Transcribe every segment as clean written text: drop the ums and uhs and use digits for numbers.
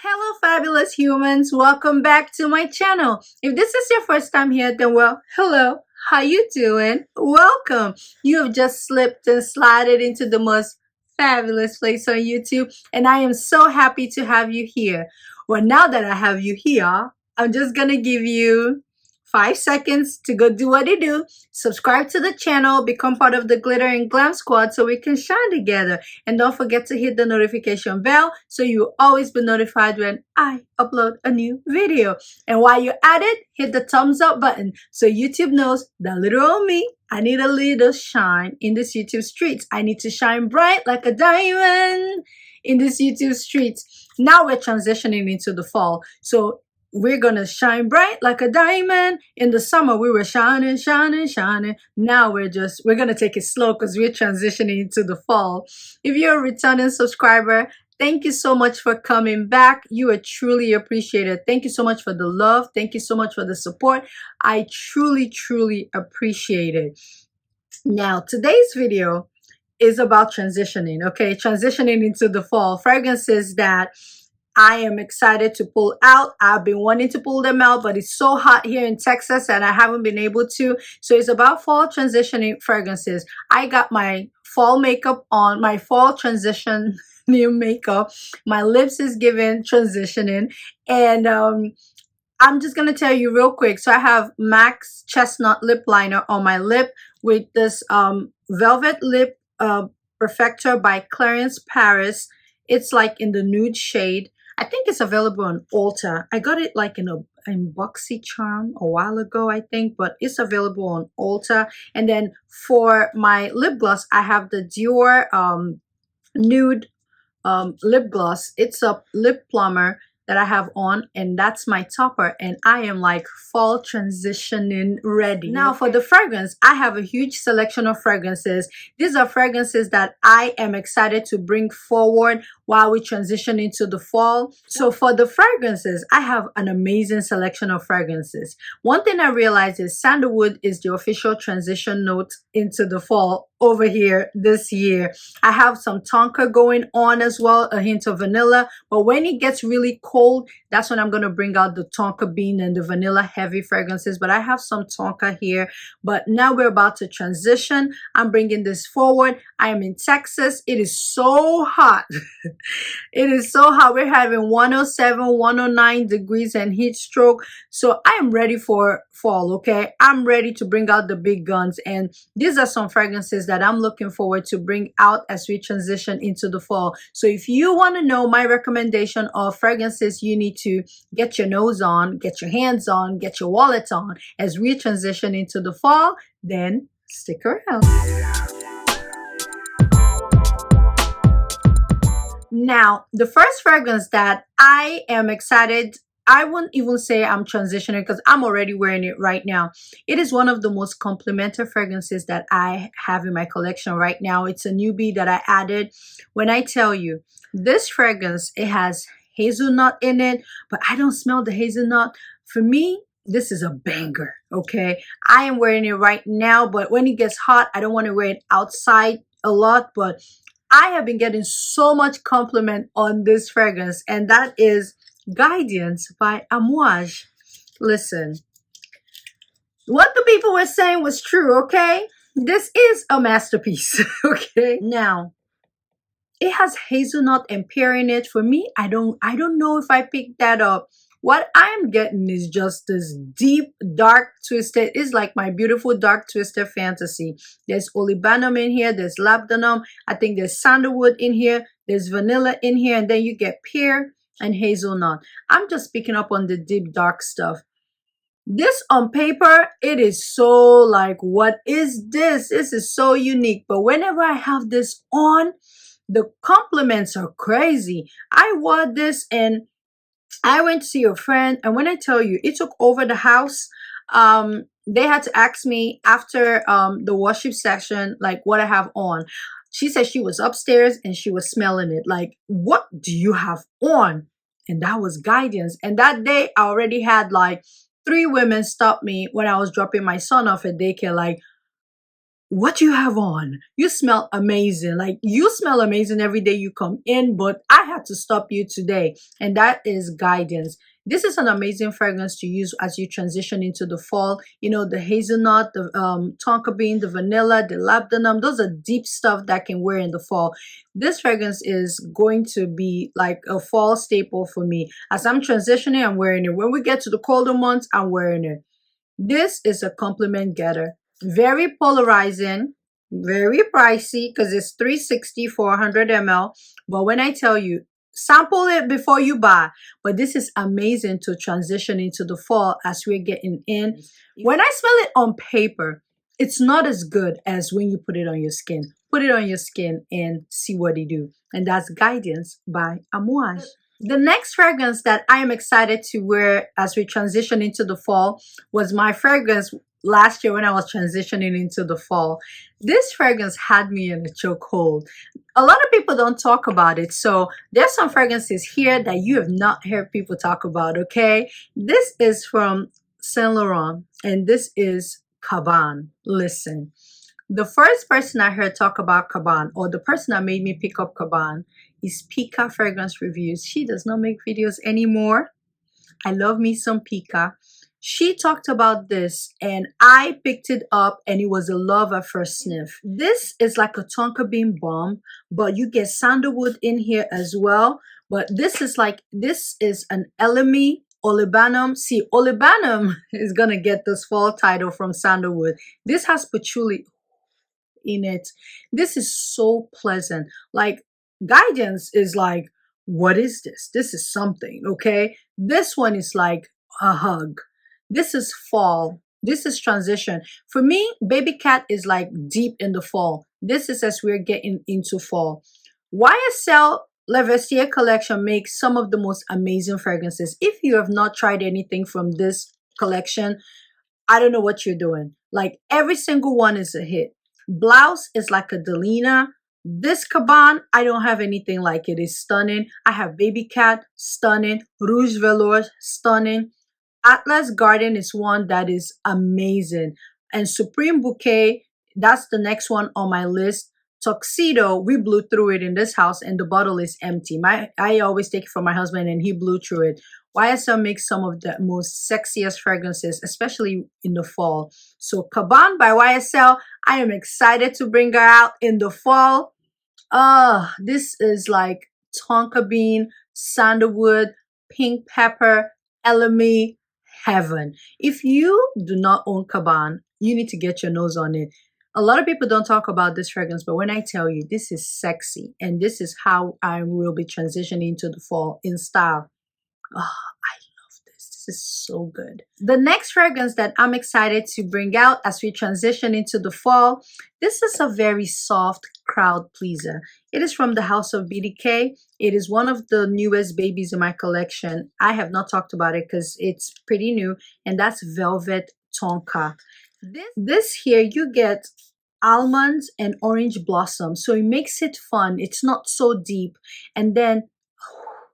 Hello fabulous humans, welcome back to my channel. If this is your first time here, then well, hello, how you doing? Welcome. You have just slipped and slided into the most fabulous place on YouTube, and I am so happy to have you here. Well, now that I have you here, I'm just gonna give you 5 seconds to go do what you do. Subscribe to the channel, become part of the Glitter and Glam Squad so we can shine together. And don't forget to hit the notification bell so you'll always be notified when I upload a new video. And while you're at it, hit the thumbs up button so YouTube knows that little old me, I need a little shine in this YouTube streets. I need to shine bright like a diamond in this YouTube streets. Now we're transitioning into the fall. So we're gonna shine bright like a diamond. In the summer, we were shining, shining, shining. Now we're gonna take it slow because we're transitioning into the fall. If you're a returning subscriber, thank you so much for coming back. You are truly appreciated. Thank you so much for the love. Thank you so much for the support. I truly, truly appreciate it. Now, today's video is about transitioning, okay? Transitioning into the fall. Fragrances that I am excited to pull out. I've been wanting to pull them out, but it's so hot here in Texas and I haven't been able to. So it's about fall transitioning fragrances. I got my fall makeup on, my fall transition new makeup. My lips is given transitioning. And I'm just going to tell you real quick. So I have MAC's Chestnut Lip Liner on my lip with this Velvet Lip Perfector by Clarence Paris. It's like in the nude shade. I think it's available on Ulta. I got it like in Boxy Charm a while ago, I think, but it's available on Ulta. And then for my lip gloss, I have the Dior Nude lip gloss. It's a lip plumber that I have on, and that's my topper, and I am like fall transitioning ready. Now for the fragrance, I have a huge selection of fragrances. These are fragrances that I am excited to bring forward while we transition into the fall. So for the fragrances, I have an amazing selection of fragrances. One thing I realized is sandalwood is the official transition note into the fall over here this year. I have some Tonka going on as well, a hint of vanilla, but when it gets really cold, that's when I'm going to bring out the Tonka bean and the vanilla heavy fragrances. But I have some Tonka here, but now we're about to transition. I'm bringing this forward. I am in Texas. It is so hot. It is so hot. We're having 107, 109 degrees and heat stroke. So I am ready for fall, okay? I'm ready to bring out the big guns, and these are some fragrances that I'm looking forward to bring out as we transition into the fall. So if you want to know my recommendation of fragrances you need to get your nose on, get your hands on, get your wallet on as we transition into the fall, then stick around. Now, the first fragrance that I am excited, I wouldn't even say I'm transitioning because I'm already wearing it right now. It is one of the most complimentary fragrances that I have in my collection right now. It's a newbie that I added. When I tell you, this fragrance, it has hazelnut in it, but I don't smell the hazelnut. For me, this is a banger, okay? I am wearing it right now, but when it gets hot, I don't want to wear it outside a lot, but I have been getting so much compliment on this fragrance, and that is Guidance by Amouage. Listen, what the people were saying was true, okay? This is a masterpiece, okay? Now, it has hazelnut and pear in it. For me, I don't know if I picked that up. What I'm getting is just this deep, dark, twisted. It's like my beautiful dark twisted fantasy. There's olibanum in here. There's labdanum. I think there's sandalwood in here. There's vanilla in here. And then you get pear and hazelnut. I'm just picking up on the deep, dark stuff. This on paper, it is so like, what is this? This is so unique. But whenever I have this on, the compliments are crazy. I wore this and I went to see a friend, and when I tell you, it took over the house. They had to ask me after the worship session, like what I have on. She said she was upstairs and she was smelling it. Like, what do you have on? And that was Guidance. And that day, I already had like 3 women stop me when I was dropping my son off at daycare. Like, what you have on? You smell amazing. Like, you smell amazing every day you come in, but I had to stop you today. And that is Guidance. This is an amazing fragrance to use as you transition into the fall. You know, the hazelnut, the tonka bean, the vanilla, the labdanum, those are deep stuff that can wear in the fall. This fragrance is going to be like a fall staple for me. As I'm transitioning, I'm wearing it. When we get to the colder months, I'm wearing it. This is a compliment getter. Very polarizing, very pricey because it's $360 for 100 ml. But when I tell you, sample it before you buy. But this is amazing to transition into the fall as we're getting in. When I smell it on paper, it's not as good as when you put it on your skin. Put it on your skin and see what it do. And that's Guidance by Amouage. The next fragrance that I am excited to wear as we transition into the fall was my fragrance last year when I was transitioning into the fall. This fragrance had me in a chokehold. A lot of people don't talk about it, so there's some fragrances here that you have not heard people talk about, okay? This is from Saint Laurent, and this is CABAN. Listen, the first person I heard talk about CABAN, or the person that made me pick up CABAN, is Pika Fragrance Reviews. She does not make videos anymore. I love me some Pika. She talked about this and I picked it up and it was a love at first sniff. This is like a tonka bean bomb, but you get sandalwood in here as well. But this is an elemi olibanum. See, olibanum is gonna get this fall title from sandalwood. This has patchouli in it. This is so pleasant. Like, Guidance is like, what is this? This is something, okay? This one is like a hug. This is fall. This is transition. For me, Baby Cat is like deep in the fall. This is as we're getting into fall. YSL Le Vestiaire collection makes some of the most amazing fragrances. If you have not tried anything from this collection, I don't know what you're doing. Like, every single one is a hit. Blouse is like a Delina. This CABAN, I don't have anything like it. It's stunning. I have Baby Cat, stunning. Rouge Velour, stunning. Atlas Garden is one that is amazing. And Supreme Bouquet, that's the next one on my list. Tuxedo, we blew through it in this house and the bottle is empty. I always take it from my husband and he blew through it. YSL makes some of the most sexiest fragrances, especially in the fall. So CABAN by YSL, I am excited to bring her out in the fall. This is like tonka bean, sandalwood, pink pepper, elemi, heaven. If you do not own CABAN, you need to get your nose on it. A lot of people don't talk about this fragrance, but when I tell you, this is sexy, and this is how I will be transitioning into the fall in style. Oh, I love this. This is so good. The next fragrance that I'm excited to bring out as we transition into the fall, this is a very soft crowd pleaser. It is from the house of BDK. It is one of the newest babies in my collection. I have not talked about it because it's pretty new, and that's Velvet Tonka. This here, you get almonds and orange blossom, so it makes it fun. It's not so deep, and then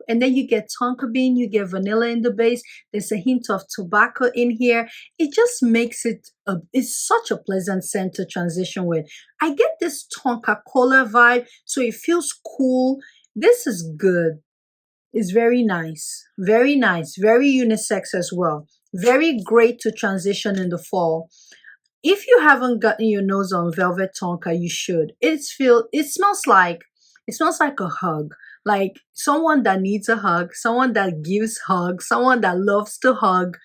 you get tonka bean, you get vanilla in the base. There's a hint of tobacco in here. It just makes it it's such a pleasant scent to transition with. I get this tonka cola vibe, so it feels cool. This is good. It's very nice, very unisex as well. Very great to transition in the fall. If you haven't gotten your nose on Velvet Tonka, you should. It smells like a hug. Like someone that needs a hug, someone that gives hugs, someone that loves to hug,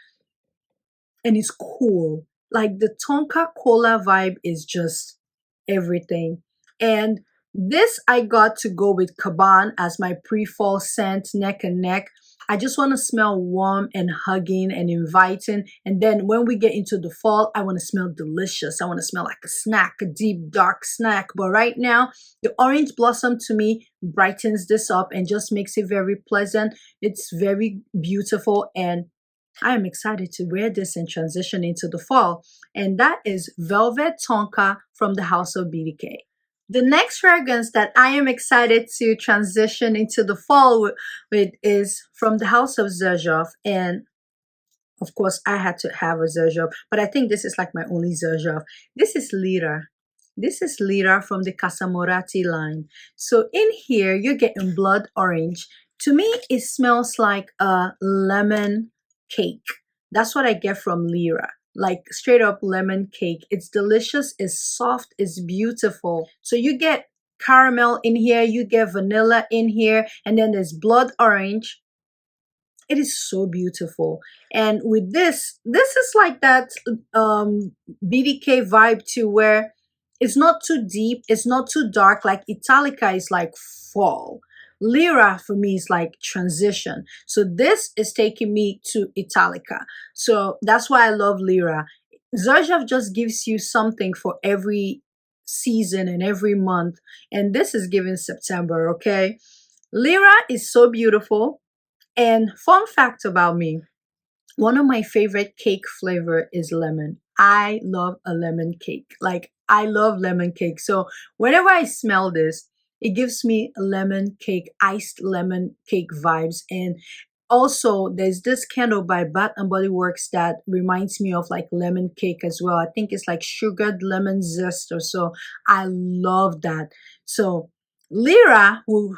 and it's cool. Like the Tonka Cola vibe is just everything. And this I got to go with CABAN as my pre-fall scent, neck and neck. I just want to smell warm and hugging and inviting. And then when we get into the fall, I want to smell delicious. I want to smell like a snack, a deep, dark snack. But right now, the orange blossom to me brightens this up and just makes it very pleasant. It's very beautiful, and I am excited to wear this and transition into the fall. And that is Velvet Tonka from the house of BDK. The next fragrance that I am excited to transition into the fall with is from the house of XERJOFF. And of course, I had to have a XERJOFF, but I think this is like my only XERJOFF. This is LIRA. This is Lira from the Casamorati line. So in here, you're getting blood orange. To me, it smells like a lemon cake. That's what I get from Lira. Like straight up lemon cake. It's delicious, it's soft, it's beautiful. So you get caramel in here, you get vanilla in here, and then there's blood orange. It is so beautiful. And with this is like that BDK vibe too, where it's not too deep, it's not too dark. Like Italica is like fall. Lira for me is like transition. So this is taking me to Italica. So that's why I love Lira. XERJOFF just gives you something for every season and every month. And this is given September, okay? Lira is so beautiful. And fun fact about me, one of my favorite cake flavor is lemon. I love a lemon cake. Like, I love lemon cake. So whenever I smell this, it gives me lemon cake, iced lemon cake vibes. And also, there's this candle by Bath and Body Works that reminds me of like lemon cake as well. I think it's like sugared lemon zest or so. I love that. So Lira, who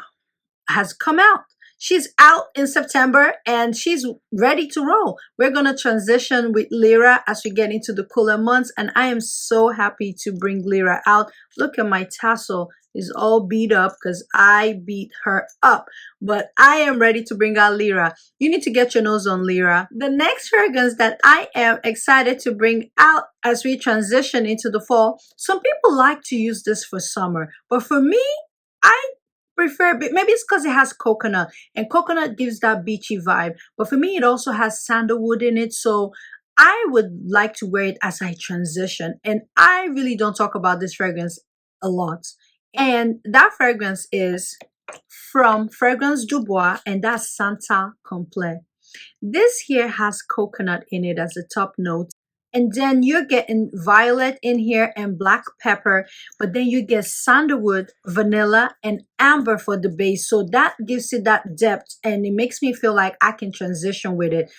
has come out. She's out in September and she's ready to roll. We're going to transition with Lira as we get into the cooler months. And I am so happy to bring Lira out. Look at my tassel. It's all beat up because I beat her up. But I am ready to bring out Lira. You need to get your nose on Lira. The next fragrance that I am excited to bring out as we transition into the fall. Some people like to use this for summer. But for me, I prefer, maybe it's because it has coconut, and coconut gives that beachy vibe, but for me it also has sandalwood in it, so I would like to wear it as I transition. And I really don't talk about this fragrance a lot, and that fragrance is from Fragrance du Bois, and that's SANTAL COMPLET. This here has coconut in it as a top note. And then you're getting violet in here and black pepper, but then you get sandalwood, vanilla, and amber for the base. So that gives it that depth and it makes me feel like I can transition with it.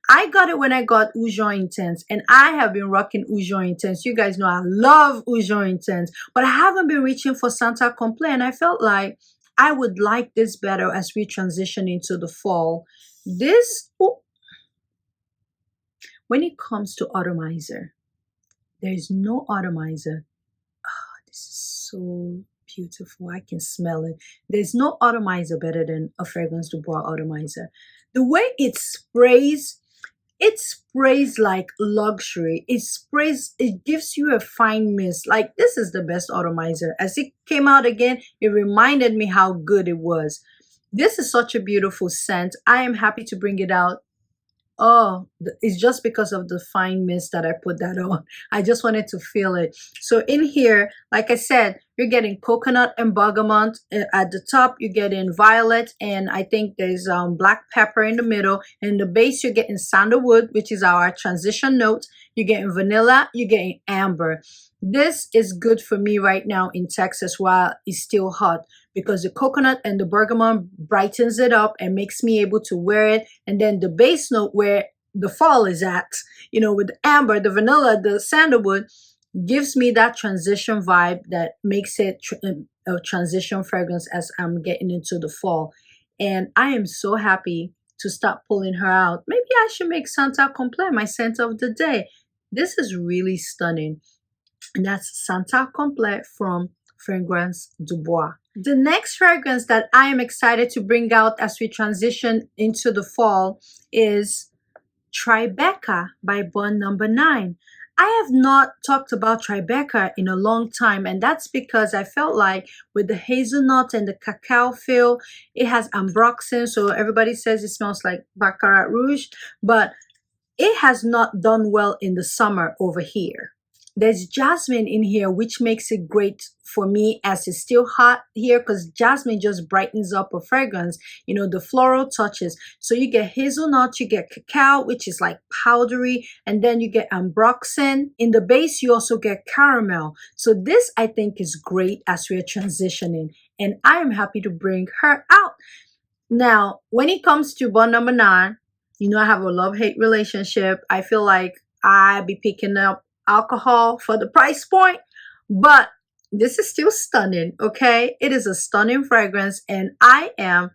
I got it when I got Oujon Intense, and I have been rocking Oujon Intense. You guys know I love Oujon Intense, but I haven't been reaching for SANTAL COMPLET, and I felt like I would like this better as we transition into the fall. This... Oh, when it comes to atomizer, there is no atomizer. Oh, this is so beautiful. I can smell it. There's no atomizer better than a Fragrance du Bois atomizer. The way it sprays like luxury. It sprays, it gives you a fine mist. Like, this is the best atomizer. As it came out again, it reminded me how good it was. This is such a beautiful scent. I am happy to bring it out. Oh, it's just because of the fine mist that I put that on. I just wanted to feel it. So in here, like I said, you're getting coconut and bergamot at the top. You're getting violet, and I think there's black pepper in the middle. In the base, you're getting sandalwood, which is our transition note. You're getting vanilla. You're getting amber. This is good for me right now in Texas while it's still hot, because the coconut and the bergamot brightens it up and makes me able to wear it. And then the base note where the fall is at, you know, with the amber, the vanilla, the sandalwood, gives me that transition vibe that makes it a transition fragrance as I'm getting into the fall. And I am so happy to start pulling her out. Maybe I should make SANTAL COMPLET my scent of the day. This is really stunning. And that's SANTAL COMPLET from Fragrance du Bois. The next fragrance that I am excited to bring out as we transition into the fall is Tribeca by Bon No. 9. I have not talked about Tribeca in a long time, and that's because I felt like with the hazelnut and the cacao feel, it has ambroxan, so everybody says it smells like Baccarat Rouge, but it has not done well in the summer over here. There's jasmine in here, which makes it great for me as it's still hot here, because jasmine just brightens up a fragrance, you know, the floral touches. So you get hazelnut, you get cacao, which is like powdery, and then you get ambroxan. In the base, you also get caramel. So this, I think, is great as we're transitioning, and I am happy to bring her out. Now, when it comes to Bon No. 9, you know, I have a love-hate relationship. I feel like I be picking up alcohol for the price point, but this is still stunning, okay? It is a stunning fragrance, and I am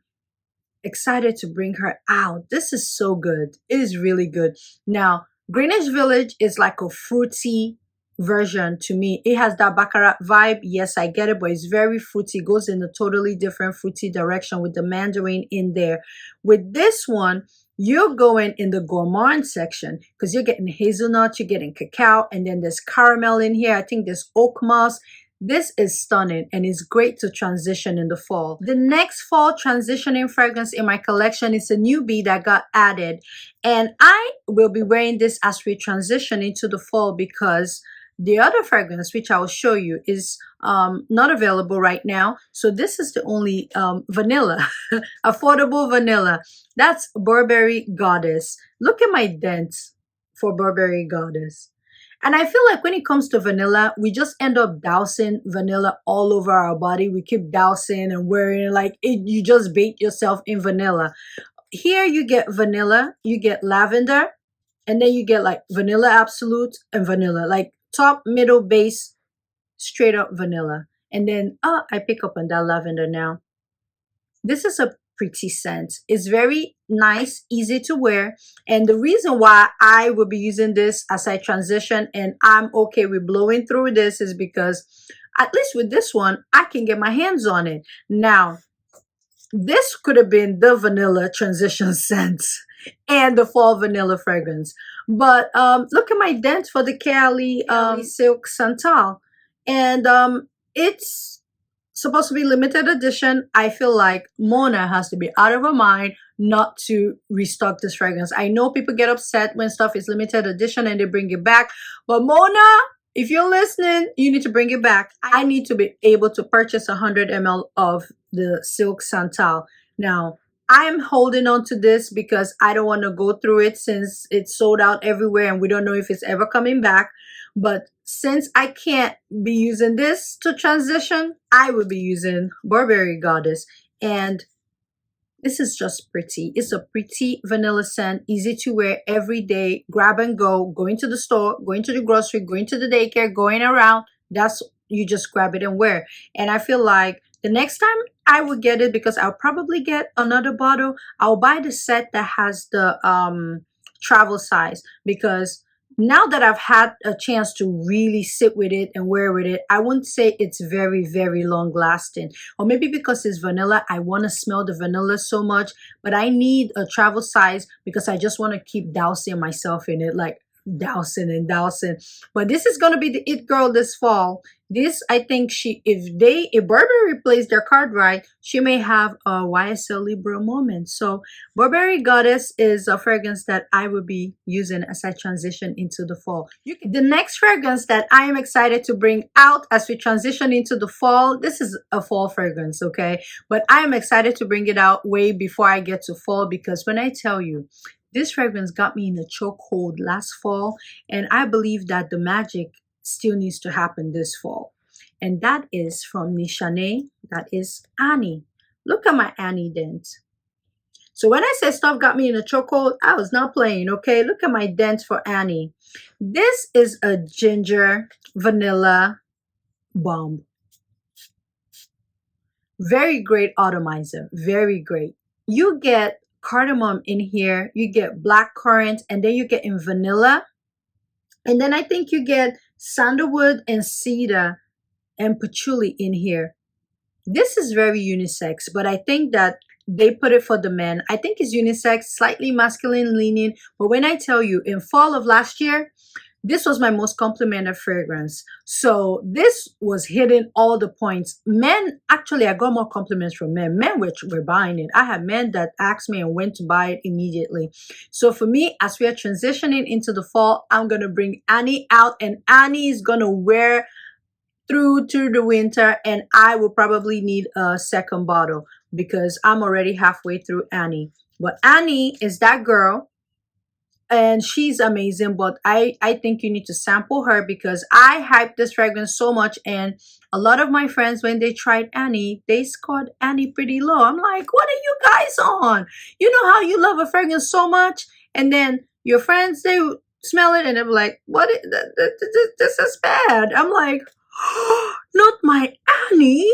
excited to bring her out. This is so good. It is really good. Now, Greenwich Village is like a fruity version to me. It has that Baccarat vibe. Yes, I get it, but it's very fruity. It goes in a totally different fruity direction with the mandarin in there. With this one, you're going in the gourmand section because you're getting hazelnut, you're getting cacao, and then there's caramel in here. I think there's oak moss. This is stunning and it's great to transition in the fall. The next fall transitioning fragrance in my collection is a newbie that got added. And I will be wearing this as we transition into the fall because the other fragrance, which I will show you, is not available right now. So this is the only vanilla, affordable vanilla. That's Burberry Goddess. Look at my dent for Burberry Goddess. And I feel like when it comes to vanilla, we just end up dousing vanilla all over our body. We keep dousing and wearing like it, you just bait yourself in vanilla. Here you get vanilla, you get lavender, and then you get like vanilla absolute and vanilla, like top, middle, base, straight up vanilla. And then, I pick up on that lavender now. This is a pretty scent. It's very nice, easy to wear. And the reason why I will be using this as I transition and I'm okay with blowing through this is because at least with this one, I can get my hands on it. Now, this could have been the vanilla transition scent and the fall vanilla fragrance. But look at my dent for the KAYALI Silk Santal. And it's supposed to be limited edition. I feel like Mona has to be out of her mind not to restock this fragrance. I know people get upset when stuff is limited edition and they bring it back. But Mona, if you're listening, you need to bring it back. I need to be able to purchase 100 ml of the Silk Santal. Now, I'm holding on to this because I don't want to go through it since it's sold out everywhere and we don't know if it's ever coming back. But since I can't be using this to transition, I will be using Burberry Goddess. And this is just pretty. It's a pretty vanilla scent, easy to wear every day, grab and go, going to the store, going to the grocery, going to the daycare, going around. That's, you just grab it and wear. And I feel like the next time I will get it because I'll probably get another bottle. I'll buy the set that has the travel size because now that I've had a chance to really sit with it and wear with it, I wouldn't say it's very, very long lasting. Or maybe because it's vanilla, I want to smell the vanilla so much, but I need a travel size because I just want to keep dousing myself in it, like dousing and dousing. But this is going to be the it girl this fall. This, I think if Burberry plays their card right, she may have a YSL Libra moment. So Burberry Goddess is a fragrance that I will be using as I transition into the fall. The next fragrance that I am excited to bring out as we transition into the fall, this is a fall fragrance, okay? But I am excited to bring it out way before I get to fall because when I tell you, this fragrance got me in a chokehold last fall, and I believe that the magic still needs to happen this fall. And that is from NISHANE. That is Annie. Look at my Annie dent. So when I say stuff got me in a chokehold, I was not playing, okay? Look at my dent for Annie. This is a ginger vanilla bomb. Very great atomizer. Very great. You get cardamom in here, you get black currant, and then you get in vanilla, and then I think you get sandalwood and cedar and patchouli in here. This is very unisex, but I think that they put it for the men. I think it's unisex, slightly masculine leaning, but when I tell you, in fall of last year, this was my most complimented fragrance. So this was hitting all the points. Men, actually, I got more compliments from men. Men were buying it. I had men that asked me and went to buy it immediately. So for me, as we are transitioning into the fall, I'm going to bring Annie out, and Annie is going to wear through to the winter, and I will probably need a second bottle because I'm already halfway through Annie. But Annie is that girl. And she's amazing, but I think you need to sample her because I hyped this fragrance so much, and a lot of my friends, when they tried Annie, they scored Annie pretty low. I'm like, what are you guys on? You know how you love a fragrance so much, and then your friends, they smell it and they're like, what is, this is bad. I'm like, Not my Annie.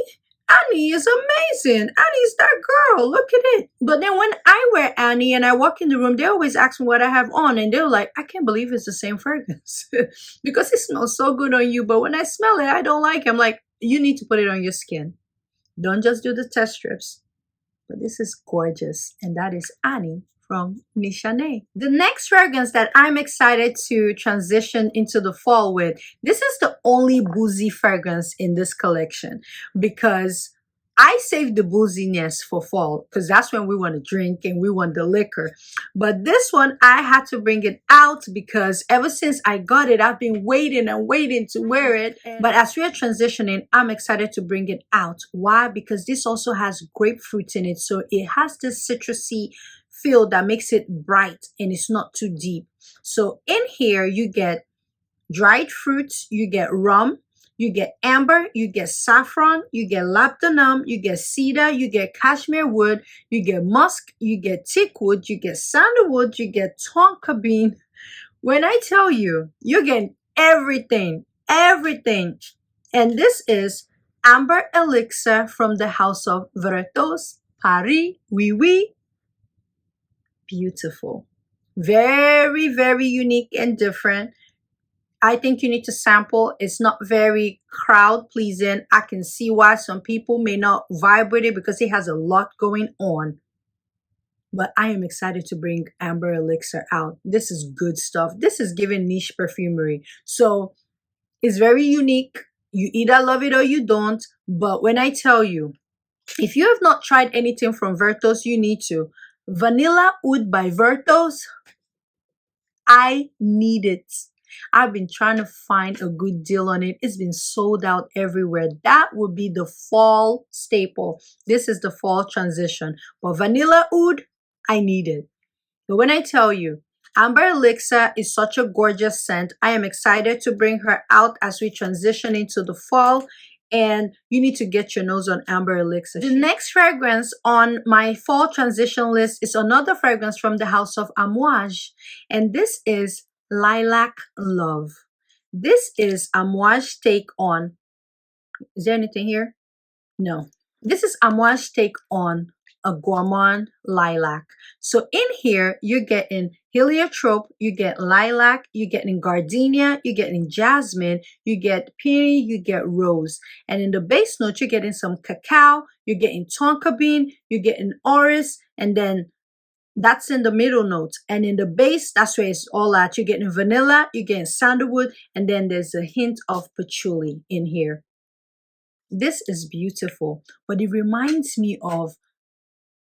Annie is amazing. Annie's that girl. Look at it. But then when I wear Annie and I walk in the room, they always ask me what I have on. And they're like, I can't believe it's the same fragrance. Because it smells so good on you. But when I smell it, I don't like it. I'm like, you need to put it on your skin. Don't just do the test strips. But this is gorgeous. And that is Annie from NISHANE. The next fragrance that I'm excited to transition into the fall with, this is the only boozy fragrance in this collection because I saved the booziness for fall because that's when we want to drink and we want the liquor. But this one, I had to bring it out because ever since I got it, I've been waiting and waiting to wear it. But as we are transitioning, I'm excited to bring it out. Why? Because this also has grapefruit in it. So it has this citrusy feel that makes it bright and it's not too deep. So in here, you get dried fruits, you get rum, you get amber, you get saffron, you get labdanum, you get cedar, you get cashmere wood, you get musk, you get teak wood, you get sandalwood, you get tonka bean. When I tell you, you're getting everything, everything. And this is Amber Elixir from the house of Vertos, Paris, Oui Oui. Beautiful. Very, very unique and different. I think you need to sample. It's not very crowd pleasing. I can see why some people may not vibe with it because it has a lot going on. But I am excited to bring Amber Elixir out. This is good stuff. This is giving niche perfumery. So it's very unique. You either love it or you don't. But when I tell you, if you have not tried anything from Vertos, you need to. Vanilla Oud by Vertos. I need it. I've been trying to find a good deal on it. It's been sold out everywhere. That would be the fall staple. This is the fall transition. But Vanilla Oud, I need it. But when I tell you, Amber Elixir is such a gorgeous scent. I am excited to bring her out as we transition into the fall. And you need to get your nose on Amber Elixir. The next fragrance on my fall transition list is another fragrance from the house of Amouage. And this is Lilac Love. This is Amouage take on, is there anything here? No. This is Amouage take on a gourmand lilac. So in here, you're getting heliotrope, you get lilac, you're getting gardenia, you're getting jasmine, you get peony, you get rose. And in the base note, you're getting some cacao, you're getting tonka bean, you're getting orris, and then that's in the middle notes. And in the base, that's where it's all at. You're getting vanilla, you're getting sandalwood, and then there's a hint of patchouli in here. This is beautiful, but it reminds me of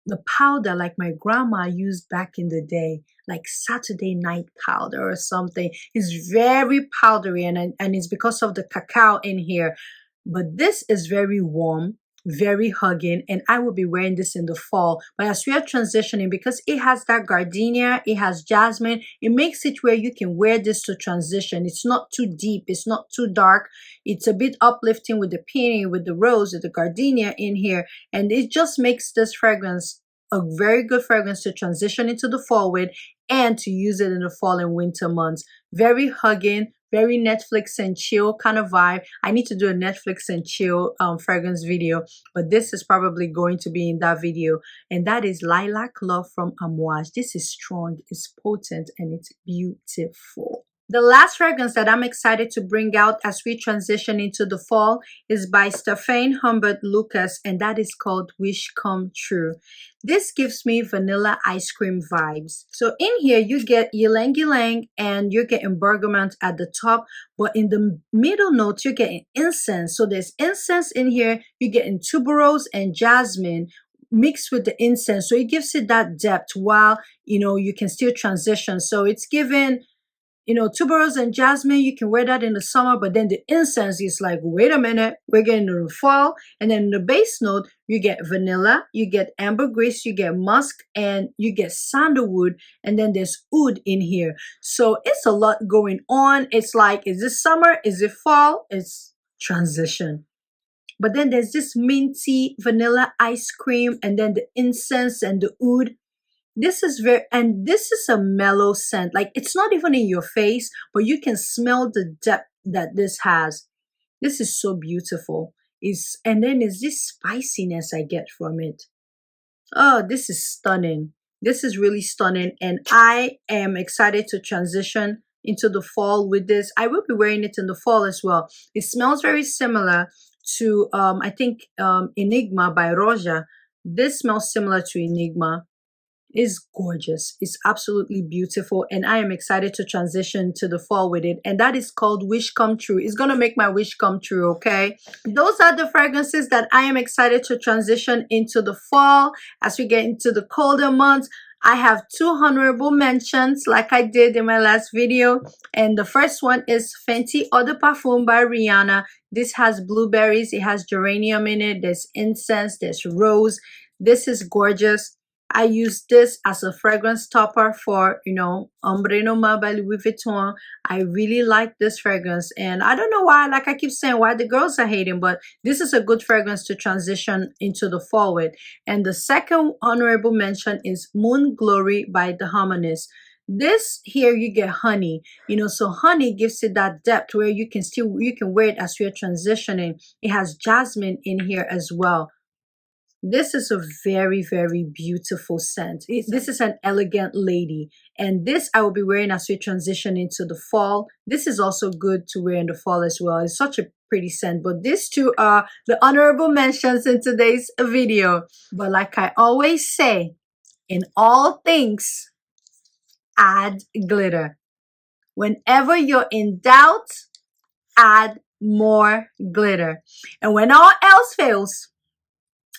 the powder like my grandma used back in the day, like Saturday night powder or something. It's very powdery and it's because of the cacao in here. But this is very warm, very hugging, and I will be wearing this in the fall. But as we are transitioning, because it has that gardenia, it has jasmine, it makes it where you can wear this to transition. It's not too deep, it's not too dark. It's a bit uplifting with the peony, with the rose, with the gardenia in here, and it just makes this fragrance a very good fragrance to transition into the fall with and to use it in the fall and winter months. Very hugging, very Netflix and chill kind of vibe. I need to do a Netflix and chill fragrance video, but this is probably going to be in that video. And that is Lilac Love from Amouage. This is strong, it's potent, and it's beautiful. The last fragrance that I'm excited to bring out as we transition into the fall is by Stefan Humbert Lucas, and that is called Wish Come True. This gives me vanilla ice cream vibes. So in here, you get ylang ylang and you're getting bergamot at the top, but in the middle notes, you're getting incense. So there's incense in here, you're getting tuberose and jasmine mixed with the incense. So it gives it that depth while, you can still transition. So it's given, tuberose and jasmine, you can wear that in the summer, but then the incense is like, wait a minute, we're getting to the fall. And then in the base note, you get vanilla, you get ambergris, you get musk, and you get sandalwood, and then there's oud in here. So it's a lot going on. It's like, is this summer? Is it fall? It's transition. But then there's this minty vanilla ice cream, and then the incense and the oud. This is this is a mellow scent. Like, it's not even in your face, but you can smell the depth that this has. This is so beautiful. And then is this spiciness I get from it. Oh, this is stunning. This is really stunning, and I am excited to transition into the fall with this. I will be wearing it in the fall as well. It smells very similar to I think Enigma by Roja. This smells similar to Enigma. Is gorgeous. It's absolutely beautiful, and I am excited to transition to the fall with it. And that is called Wish Come True. It's gonna make my wish come true, okay? Those are the fragrances that I am excited to transition into the fall. As we get into the colder months, I have 2 honorable mentions like I did in my last video. And the first one is Fenty Eau de Parfum by Rihanna. This has blueberries, it has geranium in it, there's incense, there's rose. This is gorgeous. I use this as a fragrance topper for, you know, Ombre Noir by Louis Vuitton. I really like this fragrance, and I don't know why, like I keep saying, why the girls are hating, but this is a good fragrance to transition into the fall with. And the second honorable mention is Moon Glory by The Harmonist. This here, you get honey, you know, so honey gives it that depth where you can wear it as you're transitioning. It has jasmine in here as well. This is a very, very beautiful scent. This is an elegant lady. And this I will be wearing as we transition into the fall. This is also good to wear in the fall as well. It's such a pretty scent. But these two are the honorable mentions in today's video. But like I always say, in all things, add glitter. Whenever you're in doubt, add more glitter. And when all else fails,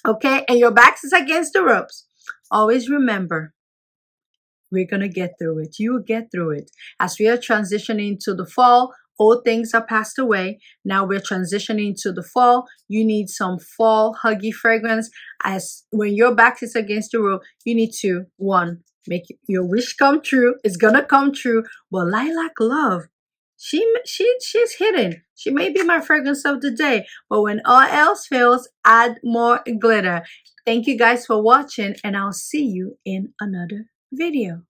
okay, and your back is against the ropes, always remember, we're gonna get through it. You will get through it. As we are transitioning to the fall, old things are passed away. Now we're transitioning to the fall. You need some fall huggy fragrance. As when your back is against the rope, you need to, one, make your wish come true. It's gonna come true. But Lilac Love, she's hidden. She may be my fragrance of the day, but when all else fails, add more glitter. Thank you guys for watching, and I'll see you in another video.